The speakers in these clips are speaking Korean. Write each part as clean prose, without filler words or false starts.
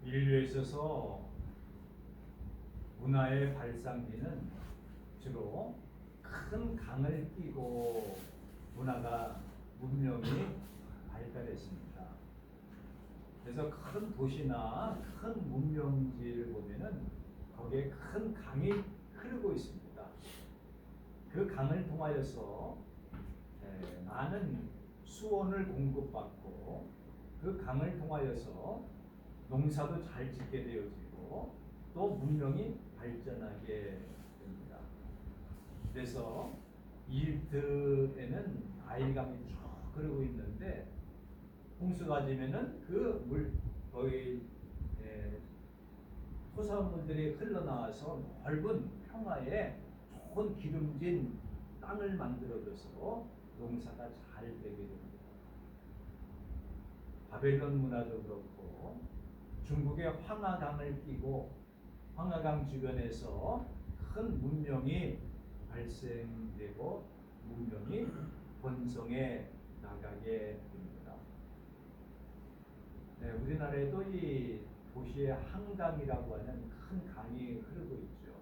인류에 있어서 문화의 발상기는 주로 큰 강을 끼고 문화가 문명이 발달했습니다. 그래서 큰 도시나 큰 문명지를 보면은 거기에 큰 강이 흐르고 있습니다. 그 강을 통하여서 많은 수원을 공급받고 그 강을 통하여서 농사도 잘 짓게 되어지고 또 문명이 발전하게 됩니다. 그래서 일트에는 나일강이 쭉 흐르고 있는데 홍수가 지면은 그 물 거의 토사물들이 흘러나와서 넓은 평화에 좋은 기름진 땅을 만들어줘서 농사가 잘 되게 됩니다. 바벨론 문화도 그렇고 중국의 황하강을 끼고 황하강 주변에서 큰 문명이 발생되고 문명이 번성해 나가게 됩니다. 네, 우리나라에도 이 도시의 한강이라고 하는 큰 강이 흐르고 있죠.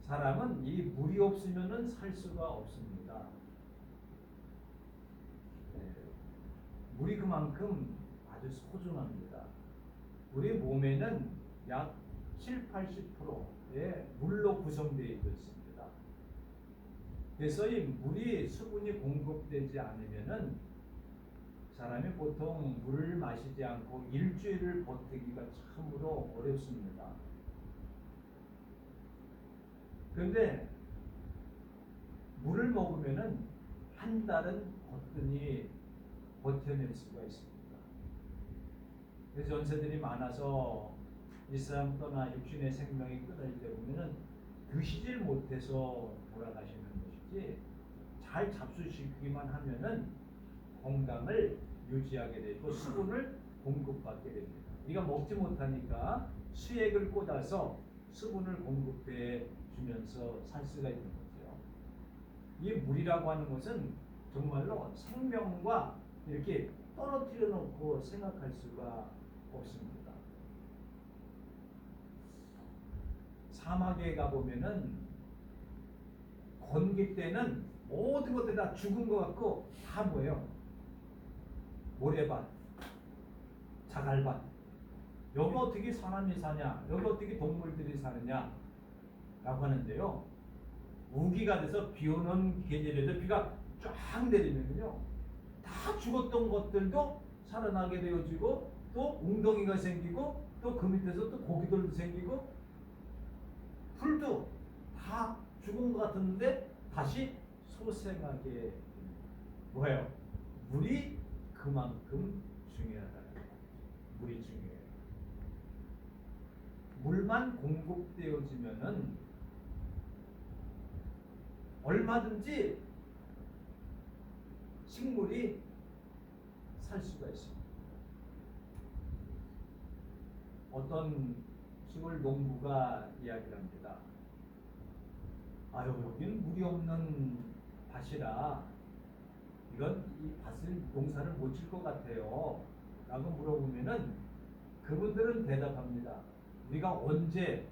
사람은 이 물이 없으면은 살 수가 없습니다. 네, 물이 그만큼 아주 소중합니다. 우리 몸에는 약 7, 80%의 물로 구성되어 있습니다. 그래서 이 물이 수분이 공급되지 않으면은 사람이 보통 물을 마시지 않고 일주일을 버티기가 참으로 어렵습니다. 그런데 물을 먹으면은 한 달은 거뜬히 버텨낼 수가 있습니다. 그래서 연세들이 많아서 이 사람 떠나 육신의 생명이 끊어질 때 보면은 드시질 못해서 돌아가시는 것이지 잘 잡수시기만 하면은 건강을 유지하게 되고 수분을 공급받게 됩니다. 우리가 먹지 못하니까 수액을 꽂아서 수분을 공급해 주면서 살 수가 있는 거죠. 이 물이라고 하는 것은 정말로 생명과 이렇게 떨어뜨려 놓고 생각할 수가 없습니다. 사막에 가보면은 건기 때는 모든 것들이 다 죽은 것 같고 다 뭐예요? 모래밭, 자갈밭. 여기 어떻게 사람이 사냐? 여기 어떻게 동물들이 사느냐? 라고 하는데요. 우기가 돼서 비 오는 계절에도 비가 쫙 내리면요. 다 죽었던 것들도 살아나게 되어지고 또 웅덩이가 생기고 또 그 밑에서 또 고기들도 생기고 풀도 다 죽은 것 같은데 다시 소생하게 뭐예요? 물이 그만큼 중요하다는 거예요. 물이 중요해요. 물만 공급되어지면은 얼마든지 식물이 살 수가 있습니다. 어떤 시골 농부가 이야기를 합니다. 아유, 여기는 물이 없는 밭이라 이건 이 밭을 농사를 못 질 것 같아요. 라고 물어보면은 그분들은 대답합니다. 우리가 언제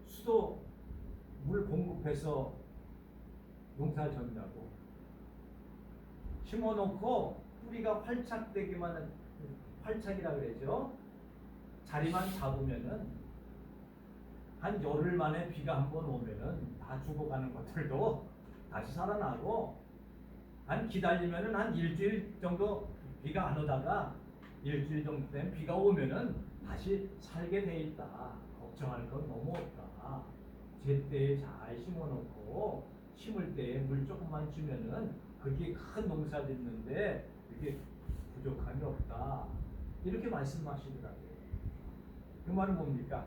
수도 물 공급해서 농사 졌냐고. 심어놓고 뿌리가 활착되기만 활착이라 그러죠. 자리만 잡으면은 한 열흘 만에 비가 한번 오면은 다 죽어가는 것들도 다시 살아나고 한 기다리면은 한 일주일 정도 비가 안 오다가 일주일 정도 되면 비가 오면은 다시 살게 돼 있다. 걱정할 건 너무 없다. 제때에 잘 심어놓고 심을 때에 물 조금만 주면은 그게 큰 농사 짓는데 이게 부족함이 없다. 이렇게 말씀하시더라고요. 그 말은 뭡니까?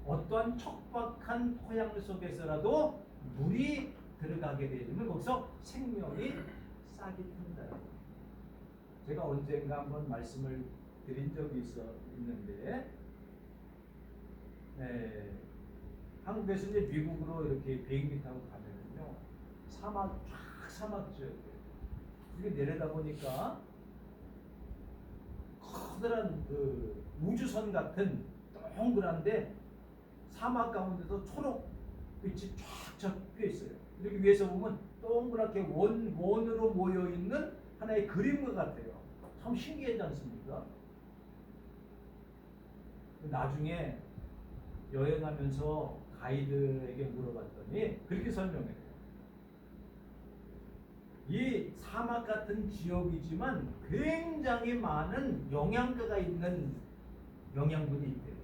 어떠한 척박한 토양 속에서라도 물이 들어가게 되면 거기서 생명이 싹이 튼다. 제가 언젠가 한번 말씀을 드린 적이 있는데, 한국에서 이제 미국으로 이렇게 비행기 타고 가면은요, 사막 쫙 사막 지역이에요. 이렇게 내려다 보니까 커다란 그 우주선 같은 동그란데 사막 가운데서 초록빛이 쫙쫙 펴 있어요. 이렇게 위에서 보면 동그랗게 원으로 모여 있는 하나의 그림과 같아요. 참 신기하지 않습니까? 나중에 여행하면서 가이드에게 물어봤더니 그렇게 설명해요. 이 사막 같은 지역이지만 굉장히 많은 영양가가 있는 영양분이 있대요.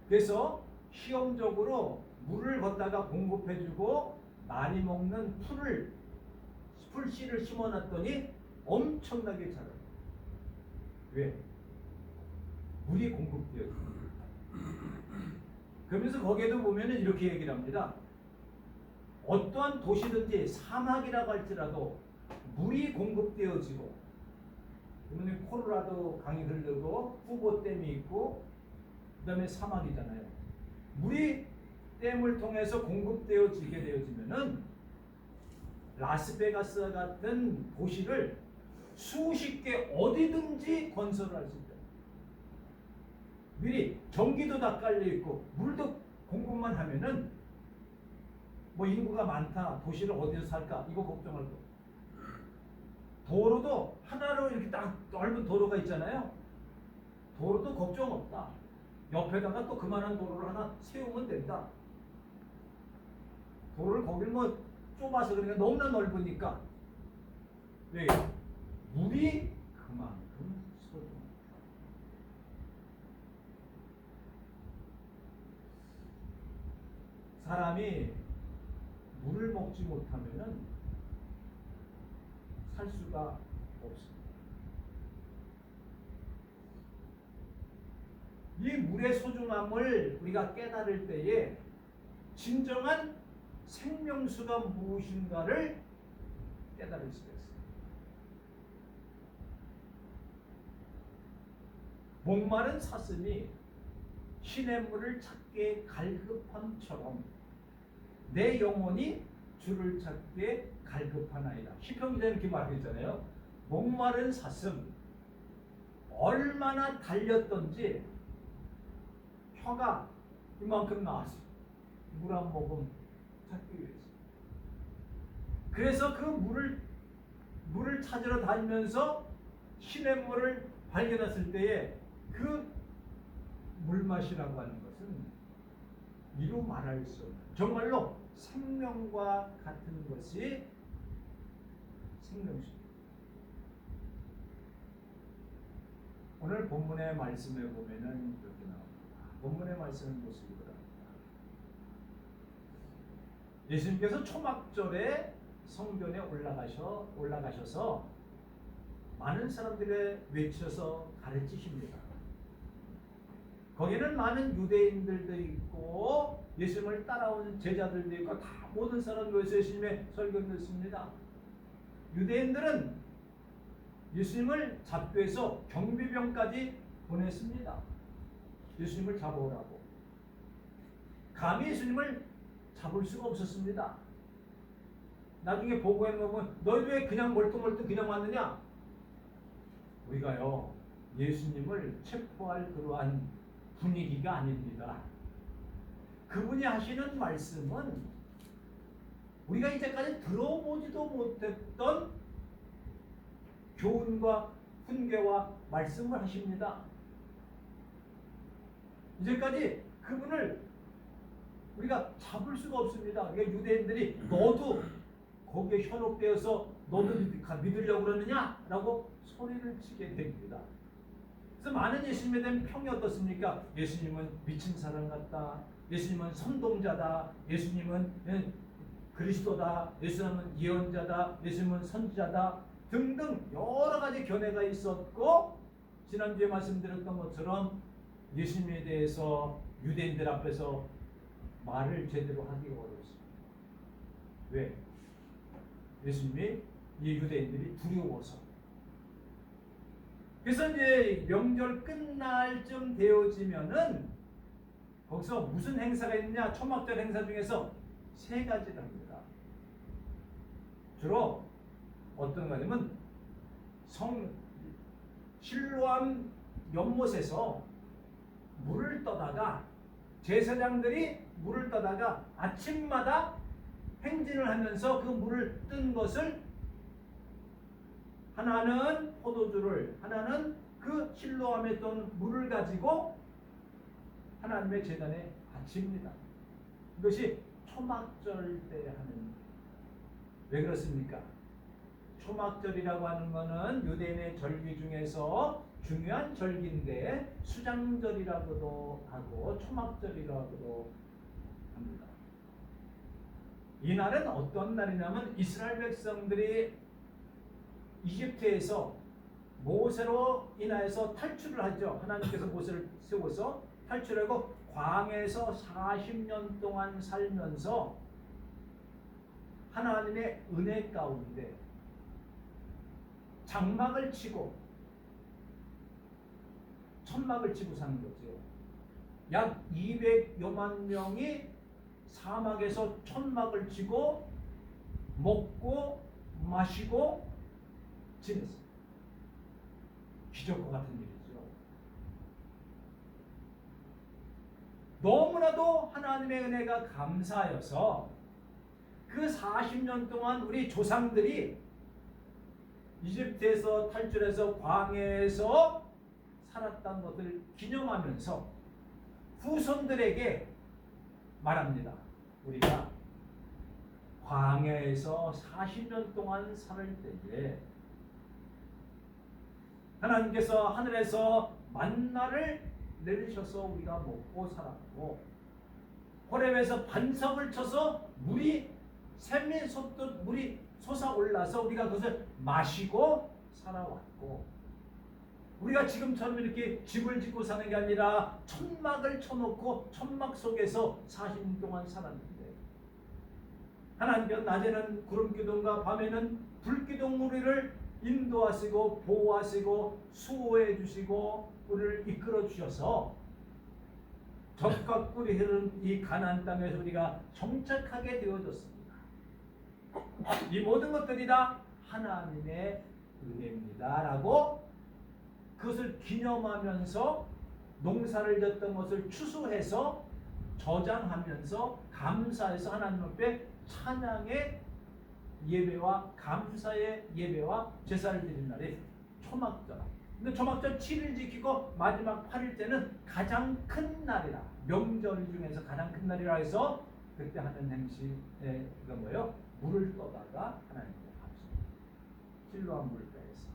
그래서 시험적으로 물을 걷다가 공급해주고 많이 먹는 풀씨를 심어놨더니 엄청나게 자라요. 왜? 물이 공급되어요. 그러면서 거기에도 보면은 이렇게 얘기를 합니다. 어떠한 도시든지 사막이라고 할지라도 물이 공급되어지고, 그러면 콜로라도 강이 흐르고 후보댐이 있고 그 다음에 사막이잖아요. 물이 댐을 통해서 공급되어지게 되어지면은 라스베가스 같은 도시를 수십 개 어디든지 건설을 할 수 있다. 미리 전기도 다 깔려 있고 물도 공급만 하면은 뭐 인구가 많다, 도시를 어디서 살까 이거 걱정할 거. 도로도 하나로 이렇게 딱 넓은 도로가 있잖아요. 도로도 걱정 없다. 옆에다가 또 그만한 도로를 하나 세우면 된다. 도로를 거길 뭐 좁아서 그러니까 너무나 넓으니까. 왜? 물이 그만큼 소중하다. 사람이 물을 먹지 못하면은 살 수가 없습니다. 이 물의 소중함을 우리가 깨달을 때에 진정한 생명수가 무엇인가를 깨달을 수가 있습니다. 목마른 사슴이 시냇물을 찾기에 갈급함처럼 내 영혼이 주를 찾기에 갈급하나이다. 시편기자는 이렇게 말했잖아요. 목마른 사슴 얼마나 달렸던지 혀가 이만큼 나왔어요. 물 한 모금 찾기 위해서. 그래서 그 물을 찾으러 다니면서 시냇물을 발견했을 때에 그 물맛이라고 하는 것은 이루 말할 수 없는 정말로 생명과 같은 것이 생명수입니다. 오늘 본문의 말씀에 보면은 이렇게 나옵니다. 본문의 말씀을 보시기 바랍니다. 예수님께서 초막절에 성전에 올라가셔서 많은 사람들에 외쳐서 가르치십니다. 거기는 많은 유대인들도 있고 예수님을 따라오는 제자들도 있고 다 모든 사람들 모여서 예수님의 설교를 듣습니다. 유대인들은 예수님을 잡기 위해서 경비병까지 보냈습니다. 예수님을 잡아오라고. 감히 예수님을 잡을 수가 없었습니다. 나중에 보고해 보면 너희 왜 그냥 멀뚱멀뚱 그냥 왔느냐? 우리가요 예수님을 체포할 그러한 분위기가 아닙니다. 그분이 하시는 말씀은 우리가 이제까지 들어보지도 못했던 교훈과 훈계와 말씀을 하십니다. 이제까지 그분을 우리가 잡을 수가 없습니다. 그러니까 유대인들이 너도 거기에 현혹되어서 너도 믿으려고 그러느냐? 라고 소리를 치게 됩니다. 그래서 많은 예수님에 대한 평이 어떻습니까? 예수님은 미친 사람 같다. 예수님은 선동자다. 예수님은 그리스도다. 예수님은 예언자다. 예수님은 선지자다. 등등 여러 가지 견해가 있었고 지난주에 말씀드렸던 것처럼 예수님에 대해서 유대인들 앞에서 말을 제대로 하기가 어렵습니다. 왜? 예수님이 이 유대인들이 두려워서. 그래서 이제 명절 끝날 쯤 되어지면은 거기서 무슨 행사가 있느냐? 초막절 행사 중에서 세 가지를 합니다. 주로 어떤 거냐면 실로암 연못에서 물을 떠다가 제사장들이 물을 떠다가 아침마다 행진을 하면서 그 물을 뜬 것을 하나는 포도주를, 하나는 그 실로암에 뜬 물을 가지고 하나님의 제단에 바칩니다. 이것이 초막절 때 하는. 왜 그렇습니까? 초막절이라고 하는 것은 유대인의 절기 중에서 중요한 절기인데 수장절이라고도 하고 초막절이라고도 합니다. 이날은 어떤 날이냐면 이스라엘 백성들이 이집트에서 모세로 인하여서 탈출을 하죠. 하나님께서 모세를 세워서 탈출하고 광야에서 40년 동안 살면서 하나님의 은혜 가운데 장막을 치고 천막을 치고 사는 거죠. 약 200여만 명이 사막에서 천막을 치고 먹고 마시고 지냈어요. 기적과 같은 일이죠. 너무나도 하나님의 은혜가 감사하여서 그 40년 동안 우리 조상들이 이집트에서 탈출해서 광야에서 살았던 것을 기념하면서 후손들에게 말합니다. 우리가 광야에서 40년 동안 살 때에 하나님께서 하늘에서 만나를 내리셔서 우리가 먹고 살았고 호렙에서 반석을 쳐서 물이 샘이 솟듯 물이 솟아올라서 우리가 그것을 마시고 살아왔고 우리가 지금처럼 이렇게 집을 짓고 사는 게 아니라 천막을 쳐놓고 천막 속에서 40년 동안 살았는데 하나님께서 낮에는 구름기둥과 밤에는 불기둥 우리를 인도하시고 보호하시고 수호해 주시고 우리를 이끌어 주셔서 젖과 꿀이 흐르는 이 가나안 땅에서 우리가 정착하게 되어졌습니다. 이 모든 것들이 다 하나님의 은혜입니다 라고 그것을 기념하면서 농사를 졌던 것을 추수해서 저장하면서 감사해서 하나님 앞에 찬양의 예배와 감사의 예배와 제사를 드리는 날이 초막절. 근데 초막절 7일 지키고 마지막 8일 때는 가장 큰 날이라 명절 중에서 가장 큰 날이라 해서 그때 하는 행시가 뭐예요? 물을 떠다가 하나님께 합니다. 실로암 물가에서.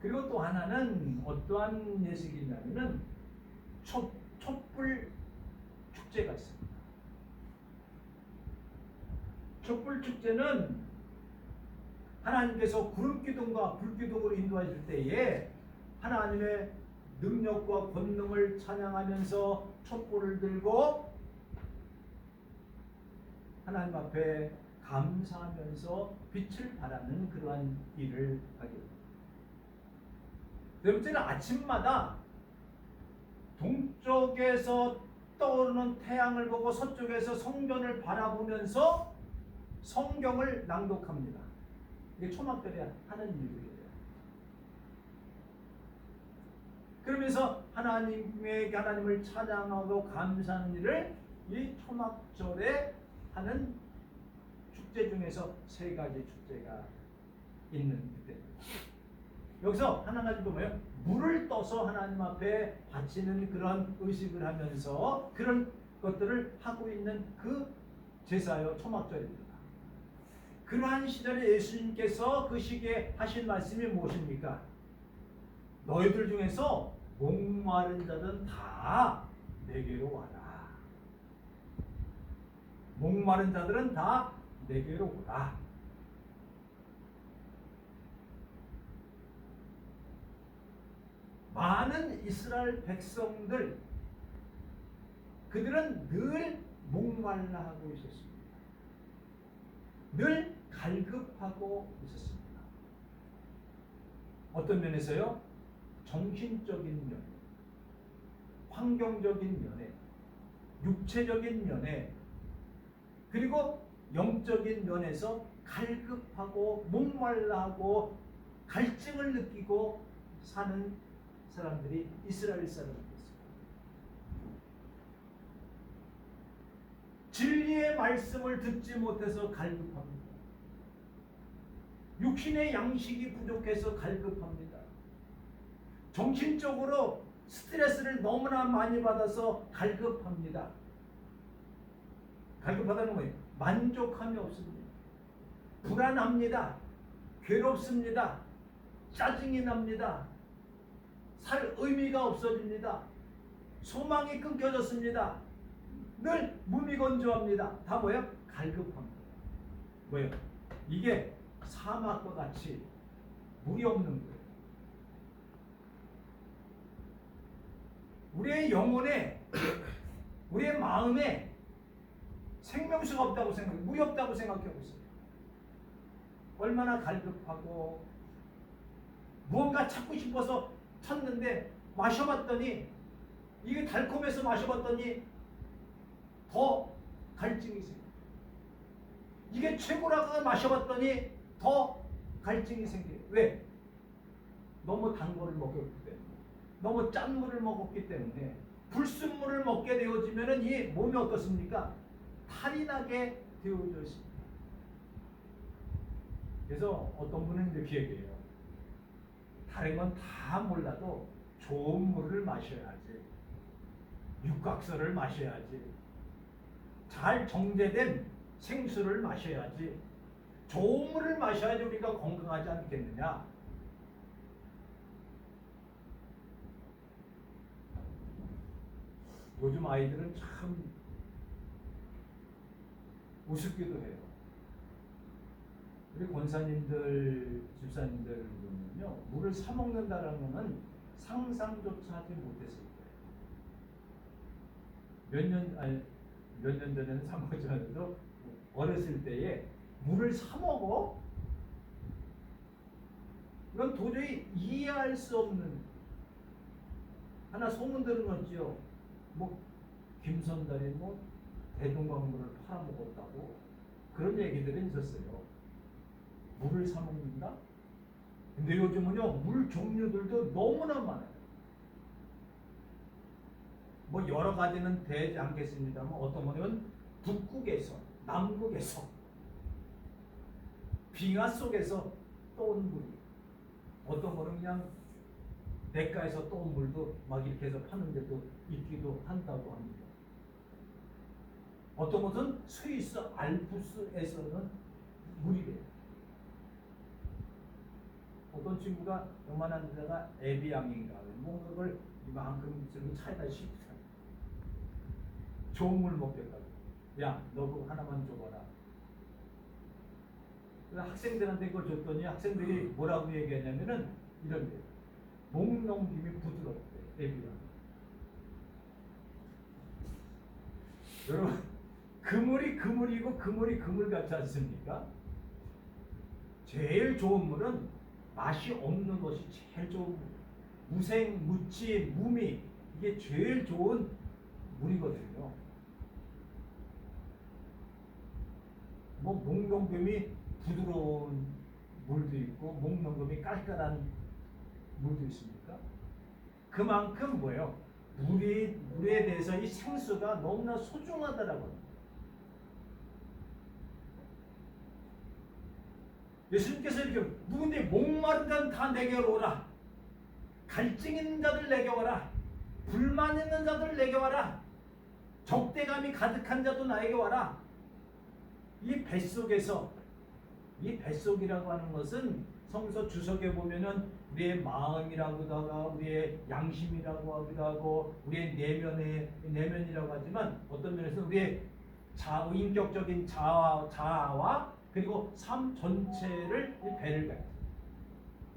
그리고 또 하나는 어떠한 예식이냐면은 촛불 축제가 있습니다. 촛불 축제는 하나님께서 구름기둥과 불기둥으로 인도하실 때에 하나님의 능력과 권능을 찬양하면서 촛불을 들고 하나님 앞에 감사하면서 빛을 발하는 그러한 일을 하게 됩니다. 네 번째는 아침마다 동쪽에서 떠오르는 태양을 보고 서쪽에서 성전을 바라보면서 성경을 낭독합니다. 이게 초막절에 하는 일이에요. 그러면서 하나님을 찬양하고 감사하는 일을 이 초막절에 하는 축제 중에서 세 가지 축제가 있는 그때입니다. 여기서 하나 가지고 뭐예요? 물을 떠서 하나님 앞에 바치는 그런 의식을 하면서 그런 것들을 하고 있는 그 제사요 초막절입니다. 그러한 시절에 예수님께서 그 시기에 하신 말씀이 무엇입니까? 너희들 중에서 목마른 자들은 다 내게로 와라. 목마른 자들은 다 내게로 오라. 많은 이스라엘 백성들 그들은 늘 목말라 하고 있었습니다. 늘 갈급하고 있었습니다. 어떤 면에서요? 정신적인 면, 환경적인 면에, 육체적인 면에, 그리고 영적인 면에서 갈급하고 목말라하고 갈증을 느끼고 사는 사람들이 이스라엘 사람들이었습니다. 진리의 말씀을 듣지 못해서 갈급합니다. 육신의 양식이 부족해서 갈급합니다. 정신적으로 스트레스를 너무나 많이 받아서 갈급합니다. 갈급하다는 거예요. 만족함이 없습니다. 불안합니다. 괴롭습니다. 짜증이 납니다. 살 의미가 없어집니다. 소망이 끊겨졌습니다. 늘 무미건조합니다. 다 뭐예요? 갈급합니다. 뭐예요? 이게 사막과 같이 물이 없는 거예요. 우리의 영혼에, 우리의 마음에 생명수가 없다고 생각해요. 물이 없다고 생각하고 있어요. 얼마나 갈급하고 무언가 찾고 싶어서 찾는데 마셔봤더니 이게 달콤해서 마셔봤더니 더 갈증이 생겨요. 이게 최고라고 마셔봤더니 더 갈증이 생겨요. 왜? 너무 단 거를 먹었기 때문에, 너무 짠 물을 먹었기 때문에. 불순물을 먹게 되어지면 이 몸이 어떻습니까? 탈이 나게 되어져 있습니다. 그래서 어떤 분은 이렇게 얘기해요. 다른 건 다 몰라도 좋은 물을 마셔야지. 육각수를 마셔야지. 잘 정제된 생수를 마셔야지. 좋은 물을 마셔야지 우리가 건강하지 않겠느냐. 요즘 아이들은 참 우습기도 해요. 우리 권사님들, 집사님들 보면요, 물을 사 먹는다라는 것은 상상조차 하지 못했을 거예요. 몇 년 전에는 사 먹지 않아도 어렸을 때에 물을 사 먹어? 이건 도저히 이해할 수 없는. 하나 소문 들은 거죠. 뭐 김선달이 뭐 대동강물을 팔아먹었다고 그런 얘기들이 있었어요. 물을 사 먹는다? 근데 요즘은요, 물 종류들도 너무나 많아요. 뭐 여러 가지는 되지 않겠습니다만 어떤 거는 북극에서, 남극에서, 빙하 속에서 떠온 물이, 어떤 거는 그냥 대가에서 떠온 물도 막 이렇게 해서 파는 데도 있기도 한다고 합니다. 어떤 것은 스위스 알프스에서는 물이래요. 어떤 친구가 요만한 데다가 에비앙인가 뭐 그걸 이만큼 들고 차에다 싣고 좋은 물 먹겠다고. 야, 너 그거 하나만 줘봐라. 학생들한테 그걸 줬더니 학생들이 뭐라고 얘기하냐면은 이런 게 목 넘김이 부드럽대. 에비앙. 여러분, 그물이 그물이고 그물이 그물 같지 않습니까? 제일 좋은 물은 맛이 없는 것이 제일 좋은 물. 무생, 무치, 무미, 이게 제일 좋은 물이거든요. 뭐 목넘김이 부드러운 물도 있고 목넘김이 깔깔한 물도 있습니까? 그만큼 뭐예요? 물에 대해서 이 생수가 너무나 소중하다라고. 예수님께서 이렇게 누군데 목마른 자는 다 내게로 오라. 갈증 있는 자들 내게 와라. 불만 있는 자들 내게 와라. 적대감이 가득한 자도 나에게 와라. 이 뱃속에서, 이 뱃속이라고 하는 것은 성서 주석에 보면은 우리의 마음이라고도 하고 우리의 양심이라고 하기도 하고 우리의 내면이라고 하지만 어떤 면에서 우리의 인격적인 자아와 그리고 삶 전체를 이 배를 가리켜.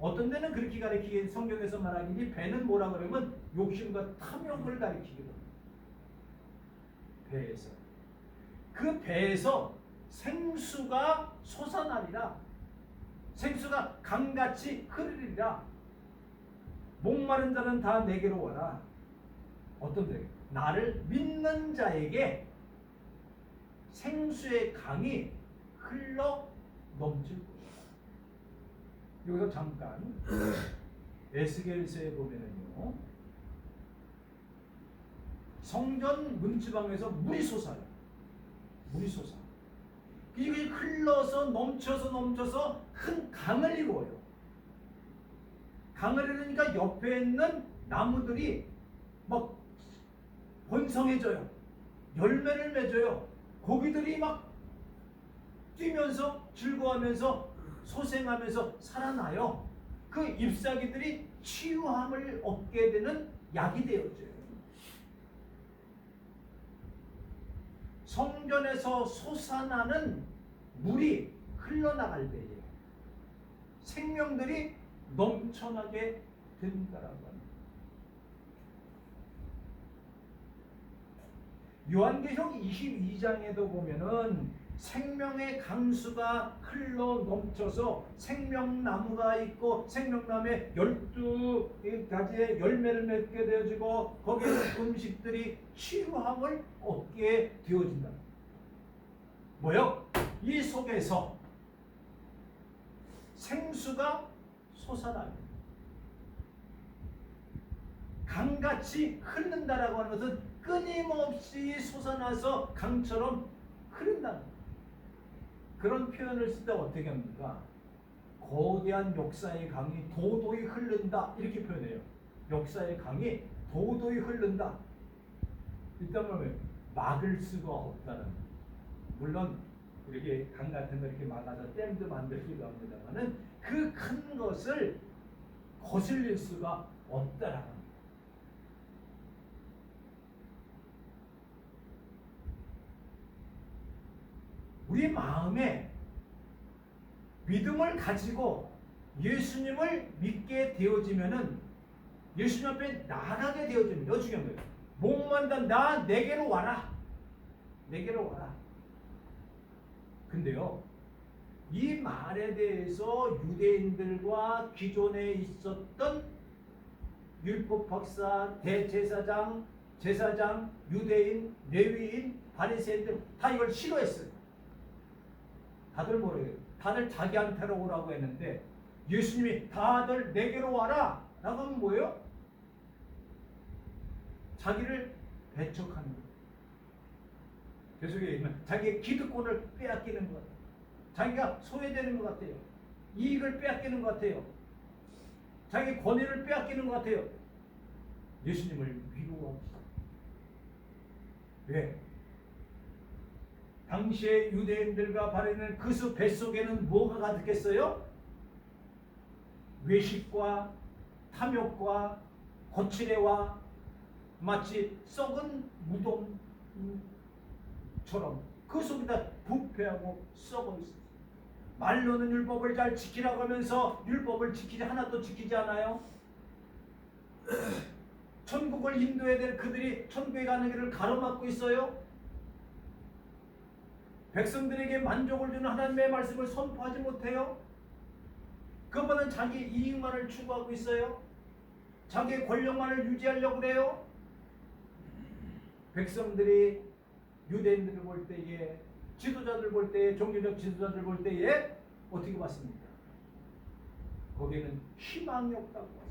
어떤 데는 그렇게 가리키게 성경에서 말하기니 배는 뭐라 그러면 욕심과 탐욕을 가리키기도 합니다. 배에서. 그 배에서 생수가 솟아나리라. 생수가 강같이 흐르리라. 목마른 자는 다 내게로 와라. 어떤 데? 나를 믿는 자에게 생수의 강이 흘러 넘칠 것이다. 여기서 잠깐 에스겔서에 보면은요, 성전 문지방에서 물이 솟아요. 물이 솟아. 이게 흘러서 넘쳐서 큰 강을 이루어요. 강을 이루니까 옆에 있는 나무들이 막 번성해져요. 열매를 맺어요. 고기들이 막 뛰면서 즐거워하면서 소생하면서 살아나요. 그 잎사귀들이 치유함을 얻게 되는 약이 되어져요. 성전에서 솟아나는 물이 흘러나갈 때에 생명들이 넘쳐나게 된다라고 합니다. 요한계시록 22장에도 보면은 생명의 강수가 흘러 넘쳐서 생명나무가 있고 생명나무에 12가지의 열매를 맺게 되어지고 거기에 음식들이 치유함을 얻게 되어진다. 뭐요? 이 속에서 생수가 솟아나요. 강같이 흐른다라고 하는 것은 끊임없이 솟아나서 강처럼 흐른다는 거예요. 그런 표현을 쓸 때 어떻게 합니까? 거대한 역사의 강이 도도히 흐른다 이렇게 표현해요. 역사의 강이 도도히 흐른다. 일단 보면 막을 수가 없다는. 물론 이렇게 강 같은 거 이렇게 막아서 댐도 만들기도 합니다만은 그 큰 것을 거슬릴 수가 없다라는. 우리 마음에 믿음을 가지고 예수님을 믿게 되어지면은 예수님 앞에 나가게 되어집니다. 이거 중요한 거예요. 목만다 내게로 와라. 내게로 와라. 근데요, 이 말에 대해서 유대인들과 기존에 있었던 율법 박사, 대제사장, 제사장, 유대인, 레위인, 바리새인들 다 이걸 싫어했어요. 다들 뭐래요? 다들 자기한테로 오라고 했는데 예수님이 다들 내게로 와라 라고 하면 뭐예요? 자기를 배척하는 거예요. 계속에 있는 자기의 기득권을 빼앗기는 것 같아요. 자기가 소외되는 것 같아요. 이익을 빼앗기는 것 같아요. 자기 권위를 빼앗기는 것 같아요. 예수님을 위로하고 있어요. 왜? 당시의 유대인들과 바리새인들 그 뱃속에는 뭐가 가득했어요? 외식과 탐욕과 거칠애와 마치 썩은 무덤처럼 그 속에다 부패하고 썩어 있어요. 말로는 율법을 잘 지키라고 하면서 율법을 지키지 하나도 지키지 않아요. 천국을 인도해야 될 그들이 천국에 가는 길을 가로막고 있어요. 백성들에게 만족을 주는 하나님의 말씀을 선포하지 못해요. 그것보다는 자기 이익만을 추구하고 있어요. 자기의 권력만을 유지하려고 해요. 백성들이 유대인들을 볼 때에, 지도자들 볼 때에, 종교적 지도자들 볼 때에 어떻게 봤습니까? 거기에는 희망이 없다고 봤어요.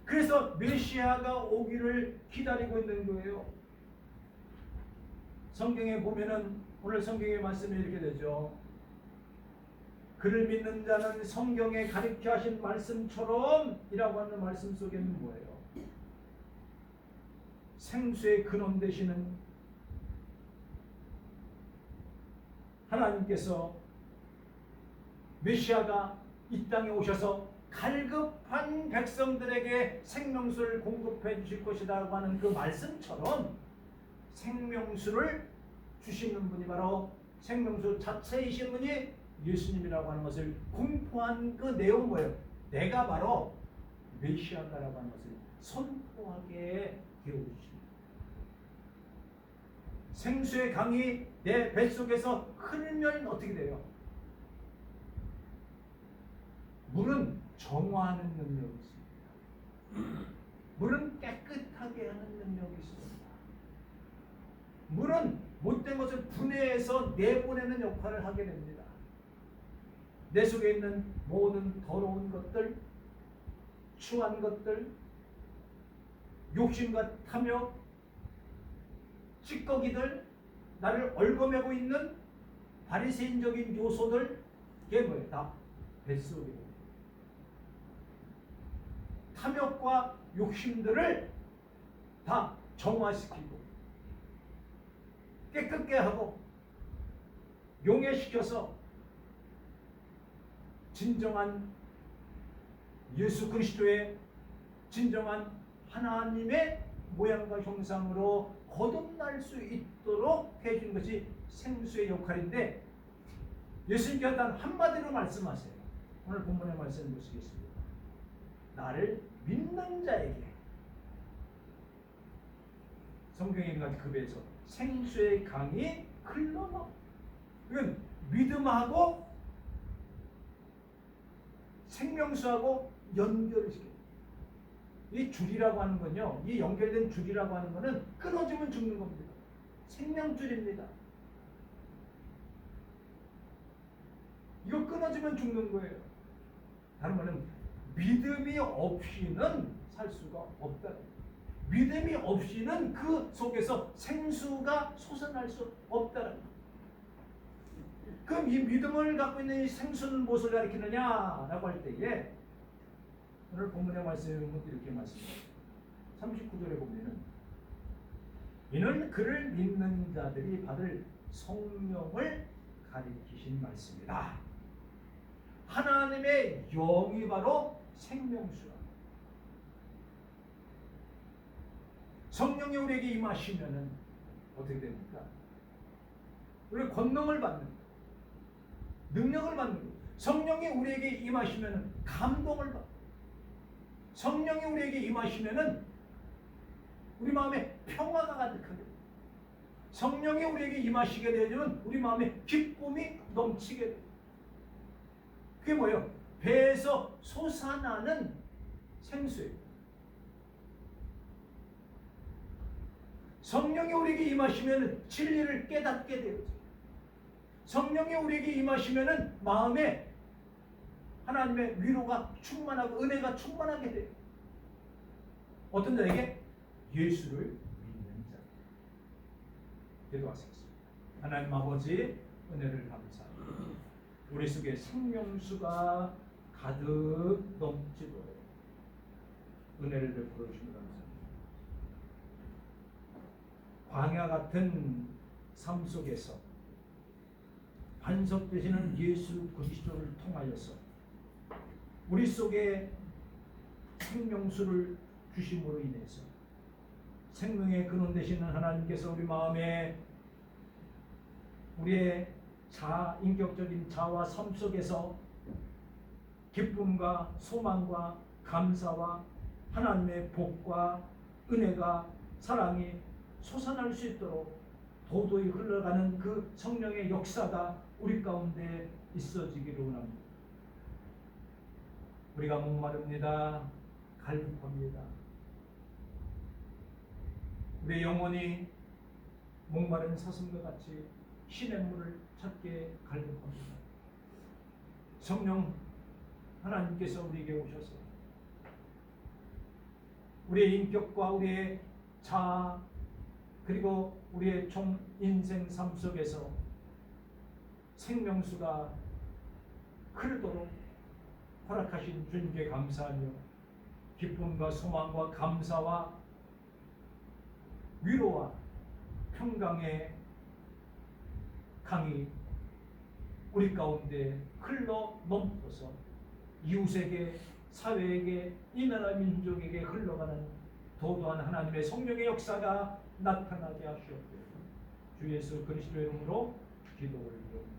그래서 메시아가 오기를 기다리고 있는 거예요. 성경에 보면은 오늘 성경의 말씀이 이렇게 되죠. 그를 믿는 자는 성경에 가르쳐 하신 말씀처럼 이라고 하는 말씀 속에는 뭐예요? 생수의 근원 되시는 하나님께서 메시아가 이 땅에 오셔서 갈급한 백성들에게 생명수를 공급해 주실 것이라고 하는 그 말씀처럼 생명수를 주시는 분이 바로 생명수 자체이신 분이 예수님이라고 하는 것을 공포한 그 내용은 뭐예요? 내가 바로 메시아다라고 하는 것을 선포하게 되어주십니다. 생수의 강이 내 뱃속에서 흐르면 어떻게 돼요? 물은 정화하는 능력이 있습니다. 물은 깨끗하게 하는 능력이 있습니다. 물은 못된 것을 분해해서 내보내는 역할을 하게 됩니다. 내 속에 있는 모든 더러운 것들, 추한 것들, 욕심과 탐욕, 찌꺼기들, 나를 얽어매고 있는 바리새인적인 요소들, 이게 뭐예요? 다 뱃속에 탐욕과 욕심들을 다 정화시키고 깨끗게 하고 용해시켜서 진정한 예수 그리스도의 진정한 하나님의 모양과 형상으로 거듭날 수 있도록 해준 것이 생수의 역할인데, 예수님께서 단 한마디로 말씀하세요. 오늘 본문의 말씀을 보시겠습니다. 나를 믿는 자에게, 성경에 있는 그 배에서 생수의 강이 흘러나옵니다. 이건 믿음하고 생명수하고 연결을 시켜요. 이 줄이라고 하는 건요, 이 연결된 줄이라고 하는 거는 끊어지면 죽는 겁니다. 생명줄입니다. 이거 끊어지면 죽는 거예요. 다른 말은 믿음이 없이는 살 수가 없다. 믿음이 없이는 그 속에서 생수가 솟아날 수 없다. 그럼 이 믿음을 갖고 있는 이 생수는 무엇을 가리키느냐라고 할 때에 오늘 본문의 말씀은 이렇게 말씀합니다. 39절에 보면은 이는 그를 믿는 자들이 받을 성령을 가리키신 말씀이다. 하나님의 영이 바로 생명수라. 성령이 우리에게 임하시면은 어떻게 됩니까? 우리 권능을 받는 거예요. 능력을 받는 거예요. 성령이 우리에게 임하시면은 감동을 받고, 성령이 우리에게 임하시면은 우리 마음에 평화가 가득하게 돼요. 성령이 우리에게 임하시게 되면 우리 마음에 기쁨이 넘치게 돼요. 그게 뭐예요? 배에서 솟아나는 생수예요. 성령이 우리에게 임하시면 진리를 깨닫게 돼요. 성령이 우리에게 임하시면 마음에 하나님의 위로가 충만하고 은혜가 충만하게 돼요. 어떤 자에게? 예수를 믿는 자. 기도하시겠습니다. 하나님 아버지, 은혜를 감사합니다. 우리 속에 생명수가 가득 넘치도록 은혜를 베풀어 주시면 감사합니다. 광야 같은 삶 속에서 반석 되시는 예수 그리스도를 통하여서 우리 속에 생명수를 주심으로 인해서 생명의 근원 되시는 하나님께서 우리 마음에 우리의 인격적인 자와 삶 속에서 기쁨과 소망과 감사와 하나님의 복과 은혜가 사랑이 솟아날 수 있도록 도도히 흘러가는 그 성령의 역사가 우리 가운데 있어지기를 원합니다. 우리가 목마릅니다. 갈급합니다. 우리 영혼이 목마른 사슴과 같이 신의 물을 찾게 갈급합니다. 성령 하나님께서 우리에게 오셔서 우리의 인격과 우리의 자아 그리고 우리의 총 인생 삶 속에서 생명수가 흐르도록 허락하신 주님께 감사하며 기쁨과 소망과 감사와 위로와 평강의 강이 우리 가운데 흘러 넘쳐서 이웃에게, 사회에게, 이 나라 민족에게 흘러가는 도도한 하나님의 성령의 역사가 나타나게 하시옵소서. 주 예수 그리스도의 이름으로 기도를 드립니다.